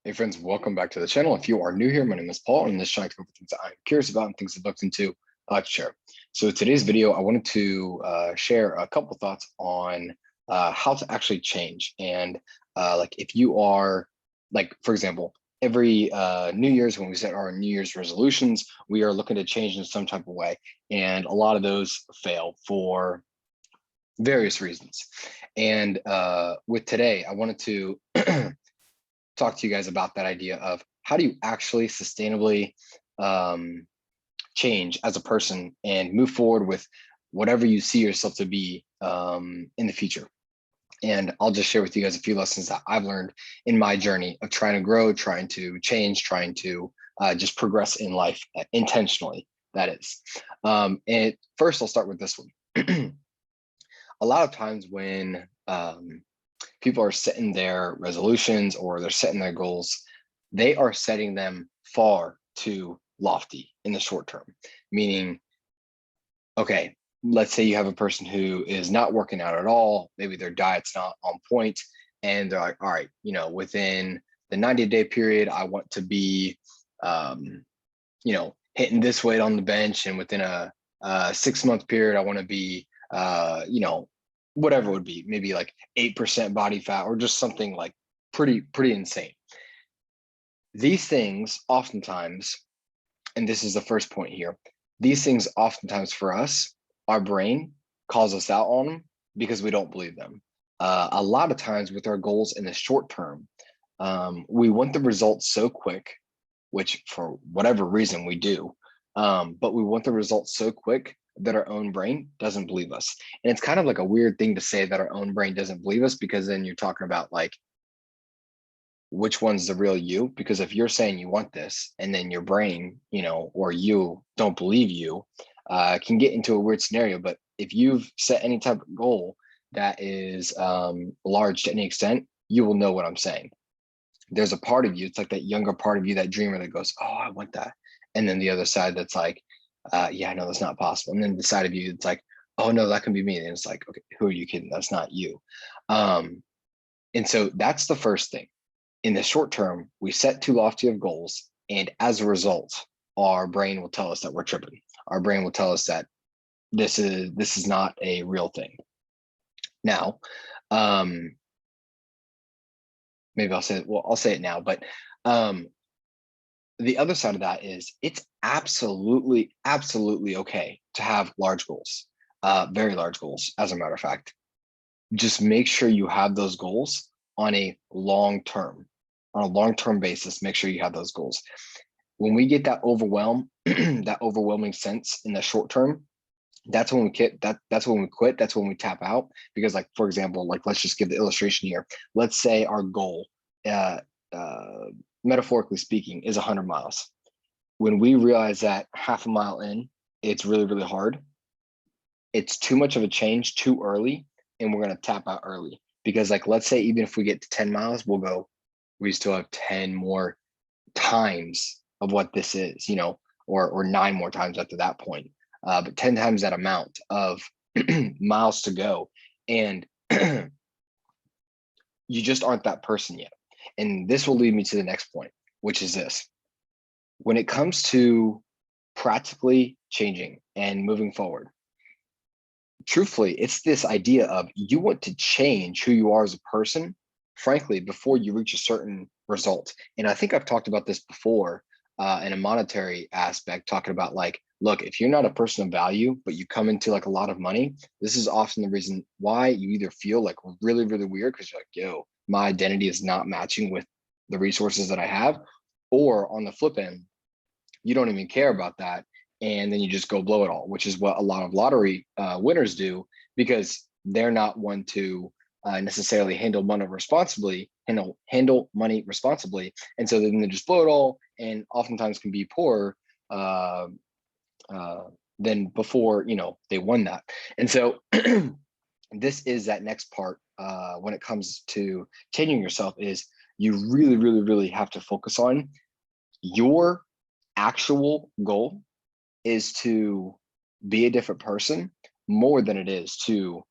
Hey friends, welcome back to the channel. If you are new here, my name is Paul, and in this channel I cover things that I'm curious about and things I've looked into to share. So today's video, I wanted to share a couple thoughts on how to actually change. And like if you are, like for example, every New Year's when we set our New Year's resolutions, we are looking to change in some type of way. And a lot of those fail for various reasons. And with today, I wanted to talk to you guys about that idea of how do you actually sustainably change as a person and move forward with whatever you see yourself to be in the future. And I'll just share with you guys a few lessons that I've learned in my journey of trying to grow, trying to change, trying to just progress in life intentionally, that is. And first, I'll start with this one. A lot of times when people are setting their resolutions or they're setting their goals, they are setting them far too lofty in the short term. Meaning, okay, let's say you have a person who is not working out at all, maybe their diet's not on point, and they're like, all right, within the 90-day period, I want to be, hitting this weight on the bench, and within a 6-month period, I want to be, whatever it would be, maybe like 8% body fat or just something like pretty insane. These things oftentimes, and this is the first point here, these things oftentimes for us, our brain calls us out on them because we don't believe them. A lot of times with our goals in the short term, we want the results so quick, which for whatever reason we do, but we want the results so quick that our own brain doesn't believe us. And it's kind of like a weird thing to say that our own brain doesn't believe us, because then you're talking about like, which one's the real you? Because if you're saying you want this and then your brain, or you don't believe you, can get into a weird scenario. But if you've set any type of goal that is large to any extent, you will know what I'm saying. There's a part of you, it's like that younger part of you, that dreamer that goes, oh, I want that. And then the other side that's like, yeah, no, that's not possible. And then the side of you, it's like, oh no, that can be me. And it's like, okay, who are you kidding? That's not you. And so that's the first thing. In the short term, we set too lofty of goals. And as a result, our brain will tell us that we're tripping. Our brain will tell us that this is not a real thing. Now, maybe I'll say it now, but the other side of that is it's absolutely okay to have large goals, very large goals. As a matter of fact, just make sure you have those goals on a long-term basis. Make sure you have those goals. When we get that that overwhelming sense in the short term, that's when we quit. That's when we quit. That's when we tap out. Because, like, for example, like, let's just give the illustration here. Let's say our goal, metaphorically speaking, is 100 miles. When we realize that half a mile in, it's really hard, it's too much of a change too early, and we're going to tap out early. Because, like, let's say even if we get to 10 miles, we still have 10 more times of what this is, or 9 more times after that point. But 10 times that amount of miles to go. And you just aren't that person yet. And this will lead me to the next point, which is this. When it comes to practically changing and moving forward, truthfully, it's this idea of you want to change who you are as a person, frankly, before you reach a certain result. And I think I've talked about this before in a monetary aspect, talking about like, look, if you're not a person of value, but you come into like a lot of money, this is often the reason why you either feel like really weird because you're like, yo, my identity is not matching with the resources that I have. Or on the flip end, you don't even care about that. And then you just go blow it all, which is what a lot of lottery winners do, because they're not one to necessarily handle money responsibly. And so then they just blow it all, and oftentimes can be poorer than before they won that. And so this is that next part when it comes to changing yourself, is you really have to focus on your actual goal is to be a different person more than it is to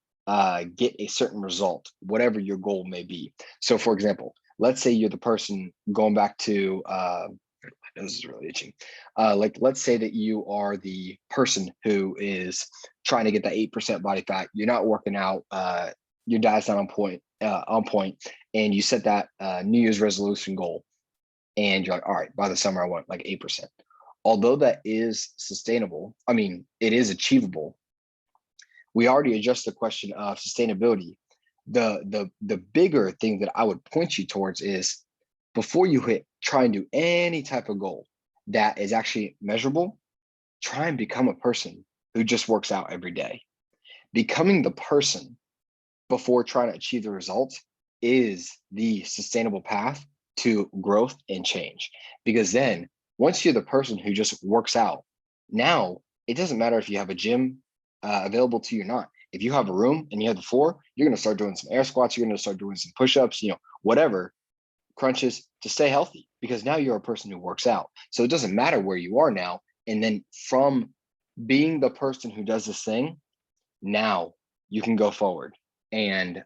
get a certain result, whatever your goal may be. So for example, let's say you're the person going back to, my nose is really itching. Like, let's say that you are the person who is trying to get that 8% body fat. You're not working out. Your diet's not on point, and you set that New Year's resolution goal, and you're like, all right, by the summer I want like 8%. Although that is sustainable, I mean, it is achievable. We already addressed the question of sustainability. The bigger thing that I would point you towards is, before you try and do any type of goal that is actually measurable, try and become a person who just works out every day. Becoming the person before trying to achieve the results is the sustainable path to growth and change. Because then once you're the person who just works out, now it doesn't matter if you have a gym available to you or not. If you have a room and you have the floor, you're going to start doing some air squats, you're going to start doing some push-ups, whatever, crunches, to stay healthy, because now you're a person who works out. So it doesn't matter where you are now. And then from being the person who does this thing, now you can go forward and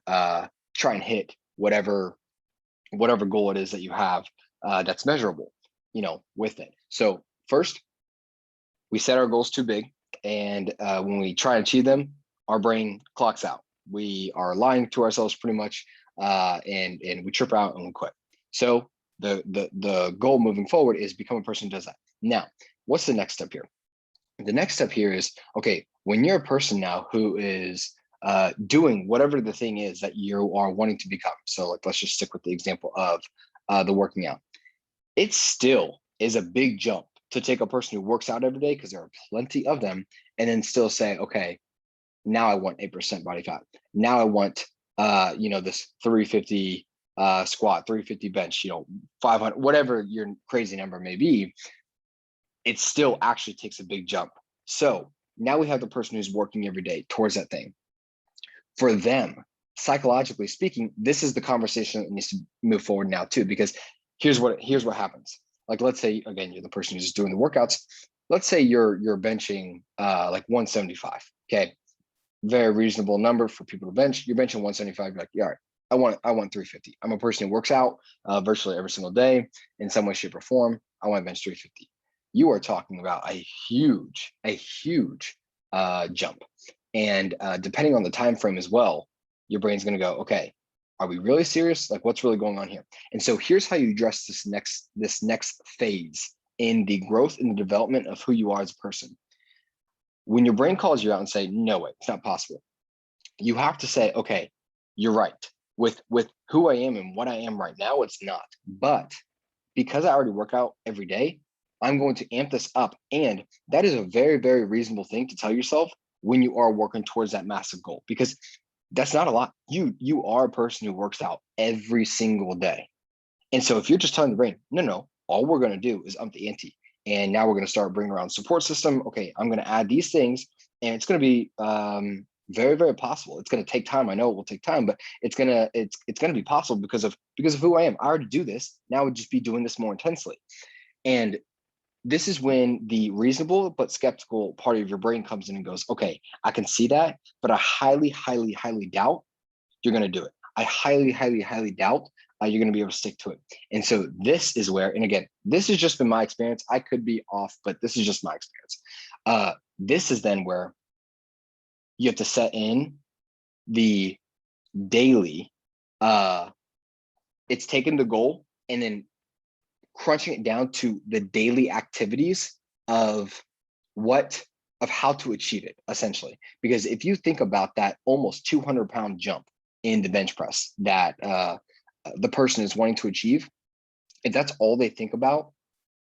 try and hit whatever goal it is that you have that's measurable, with it. So first, we set our goals too big, and when we try and achieve them, our brain clocks out. We are lying to ourselves pretty much, and we trip out and we quit. So the goal moving forward is become a person who does that. Now, what's the next step here? The next step here is, okay, when you're a person now who is doing whatever the thing is that you are wanting to become. So like, let's just stick with the example of the working out. It still is a big jump to take a person who works out every day, because there are plenty of them, and then still say, okay, now I want 8% body fat. Now I want, this 350 squat, 350 bench, 500, whatever your crazy number may be. It still actually takes a big jump. So now we have the person who's working every day towards that thing. For them, psychologically speaking, this is the conversation that needs to move forward now too, because here's what happens. Like, let's say, again, you're the person who's doing the workouts. Let's say you're benching like 175. Okay, very reasonable number for people to bench. You're benching 175. You're like, yeah, all right, I want 350. I'm a person who works out virtually every single day in some way, shape, or form. I want to bench 350. You are talking about a huge jump, and depending on the time frame as well, your brain's going to go, okay, are we really serious? Like, what's really going on here? And so here's how you address this next phase in the growth and the development of who you are as a person. When your brain calls you out and say, no way, it's not possible, you have to say, okay, you're right. With who I am and what I am right now, it's not. But because I already work out every day, I'm going to amp this up. And that is a very, very reasonable thing to tell yourself when you are working towards that massive goal, because that's not a lot. You are a person who works out every single day. And so if you're just telling the brain, no, all we're going to do is up the ante. And now we're going to start bringing around support system. Okay, I'm going to add these things, and it's going to be very, very possible. It's going to take time. I know it will take time, but it's going to be possible because of who I am. I already do this. Now I would just be doing this more intensely. And this is when the reasonable but skeptical part of your brain comes in and goes, okay, I can see that, but I highly, highly, highly doubt you're going to do it. I highly, highly, highly doubt you're going to be able to stick to it. And so this is where, and again, this has just been my experience. I could be off, but this is just my experience. This is then where you have to set in the daily, it's taking the goal and then crunching it down to the daily activities of how to achieve it, essentially. Because if you think about that almost 200-pound jump in the bench press that the person is wanting to achieve, if that's all they think about,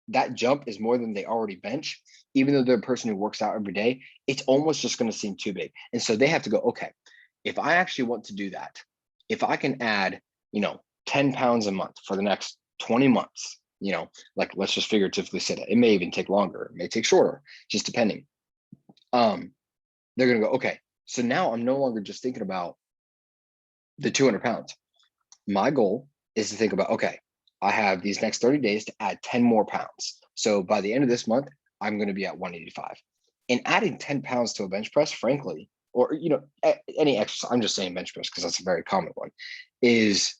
that jump is more than they already bench. Even though they're a person who works out every day, it's almost just going to seem too big. And so they have to go, okay, if I actually want to do that, if I can add, 10 pounds a month for the next 20 months, like, let's just figuratively say that. It may even take longer, it may take shorter, just depending. They're going to go, okay, so now I'm no longer just thinking about the 200 pounds. My goal is to think about, okay, I have these next 30 days to add 10 more pounds. So by the end of this month, I'm going to be at 185. And adding 10 pounds to a bench press, frankly, or any exercise, I'm just saying bench press because that's a very common one, is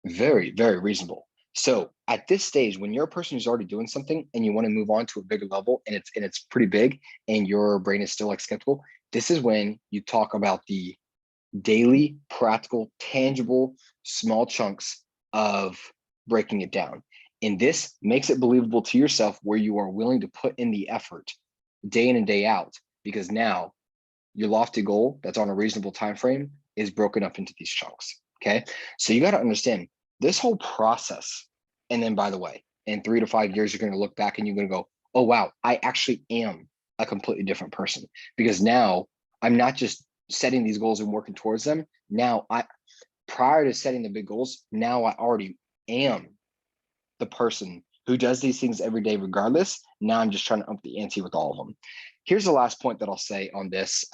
Very, very reasonable. So at this stage, when you're a person who's already doing something and you want to move on to a bigger level and it's pretty big and your brain is still like skeptical, this is when you talk about the daily, practical, tangible, small chunks of breaking it down. And this makes it believable to yourself where you are willing to put in the effort day in and day out, because now your lofty goal that's on a reasonable time frame is broken up into these chunks. Okay. So you got to understand this whole process. And then, by the way, in 3 to 5 years, you're going to look back and you're going to go, oh, wow, I actually am a completely different person, because now I'm not just setting these goals and working towards them. Now, prior to setting the big goals, now I already am the person who does these things every day, regardless. Now I'm just trying to up the ante with all of them. Here's the last point that I'll say on this.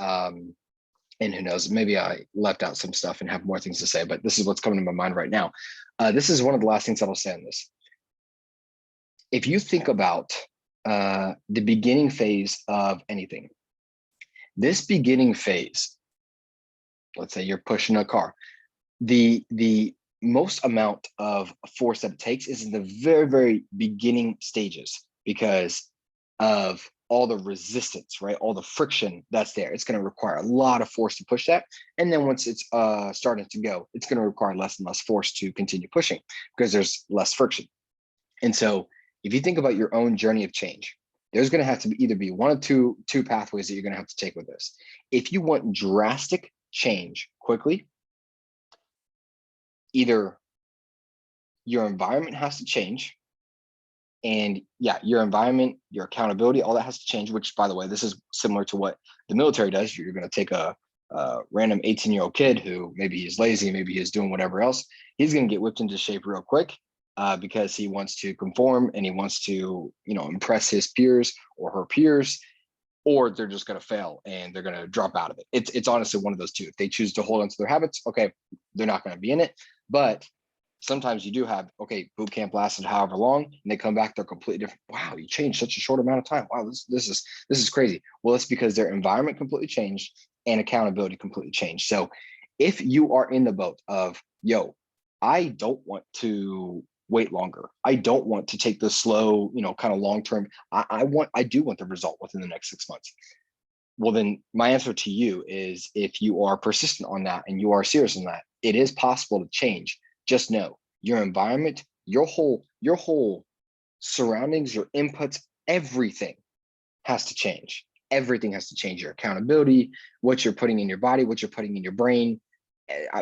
And who knows, maybe I left out some stuff and have more things to say, but this is what's coming to my mind right now. This is one of the last things that I'll say on this. If you think about the beginning phase of anything, this beginning phase, let's say you're pushing a car, the most amount of force that it takes is in the very, very beginning stages, because of all the resistance, right? All the friction that's there. It's going to require a lot of force to push that. And then once it's starting to go, it's going to require less and less force to continue pushing because there's less friction. And so if you think about your own journey of change, there's going to have to either be one of two pathways that you're going to have to take with this. If you want drastic change quickly, either your environment has to change, and yeah, your environment, your accountability, all that has to change, which, by the way, this is similar to what the military does. You're going to take a random 18-year-old kid who maybe he's lazy, maybe he's doing whatever else. He's going to get whipped into shape real quick because he wants to conform and he wants to, impress his peers or her peers, or they're just going to fail and they're going to drop out of it. It's honestly one of those two. If they choose to hold on to their habits, okay, they're not going to be in it. But sometimes you do have, okay, boot camp lasted however long, and they come back, they're completely different. Wow, you changed such a short amount of time. Wow, this is crazy. Well, it's because their environment completely changed and accountability completely changed. So if you are in the boat of, yo, I don't want to wait longer, I don't want to take the slow, kind of long term. I do want the result within the next 6 months. Well, then my answer to you is, if you are persistent on that and you are serious on that, it is possible to change. Just know your environment, your whole surroundings, your inputs, everything has to change. Everything has to change. Your accountability, what you're putting in your body, what you're putting in your brain,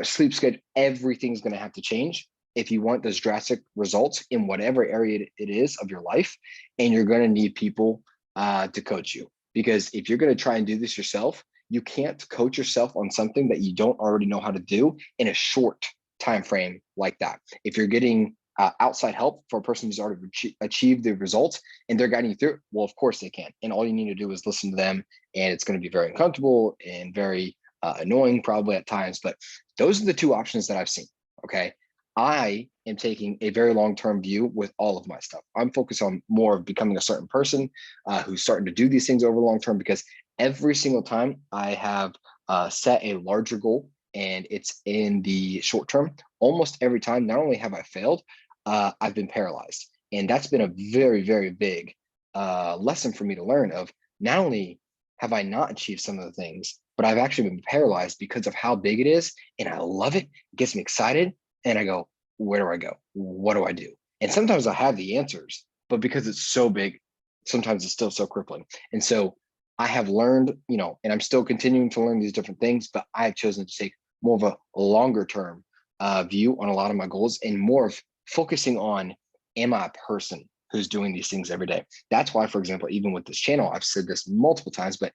sleep schedule, everything's going to have to change if you want those drastic results in whatever area it is of your life. And you're going to need people to coach you, because if you're going to try and do this yourself, you can't coach yourself on something that you don't already know how to do in a short time frame like that. If you're getting outside help for a person who's already achieved the results and they're guiding you through it, well, of course they can. And all you need to do is listen to them, and it's going to be very uncomfortable and very annoying probably at times. But those are the two options that I've seen. Okay. I am taking a very long-term view with all of my stuff. I'm focused on more of becoming a certain person who's starting to do these things over long-term, because every single time I have set a larger goal and it's in the short term, almost every time, not only have I failed, I've been paralyzed. And that's been a very, very big lesson for me to learn of, not only have I not achieved some of the things, but I've actually been paralyzed because of how big it is. And I love it. It gets me excited. And I go, where do I go? What do I do? And sometimes I have the answers, but because it's so big, sometimes it's still so crippling. And so I have learned, and I'm still continuing to learn these different things, but I have chosen to take more of a longer term view on a lot of my goals, and more of focusing on, am I a person who's doing these things every day? That's why, for example, even with this channel, I've said this multiple times, but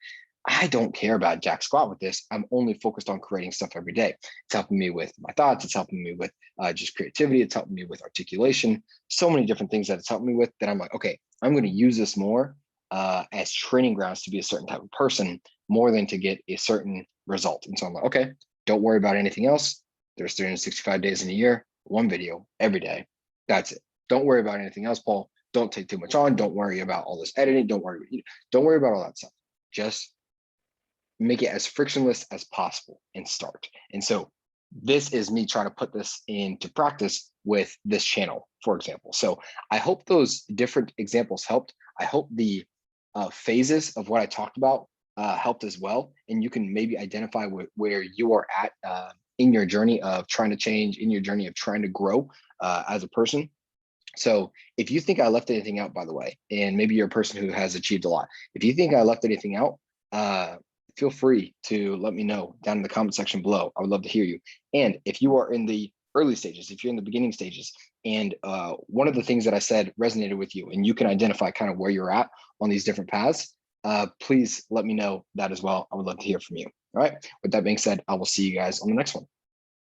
I don't care about jack squat with this. I'm only focused on creating stuff every day. It's helping me with my thoughts. It's helping me with just creativity. It's helping me with articulation. So many different things that it's helping me with, that I'm like, okay, I'm going to use this more as training grounds to be a certain type of person, more than to get a certain result. And so I'm like, okay, don't worry about anything else. There's 365 days in a year, one video every day. That's it. Don't worry about anything else, Paul. Don't take too much on. Don't worry about all this editing. Don't worry about all that stuff. Just make it as frictionless as possible and start. And so this is me trying to put this into practice with this channel, for example. So I hope those different examples helped. I hope the phases of what I talked about helped as well. And you can maybe identify where you are at in your journey of trying to change, in your journey of trying to grow as a person. So if you think I left anything out, by the way, and maybe you're a person who has achieved a lot, if you think I left anything out, uh, feel free to let me know down in the comment section below. I would love to hear you. And if you are in the early stages, if you're in the beginning stages, and one of the things that I said resonated with you, and you can identify kind of where you're at on these different paths, please let me know that as well. I would love to hear from you. All right. With that being said, I will see you guys on the next one.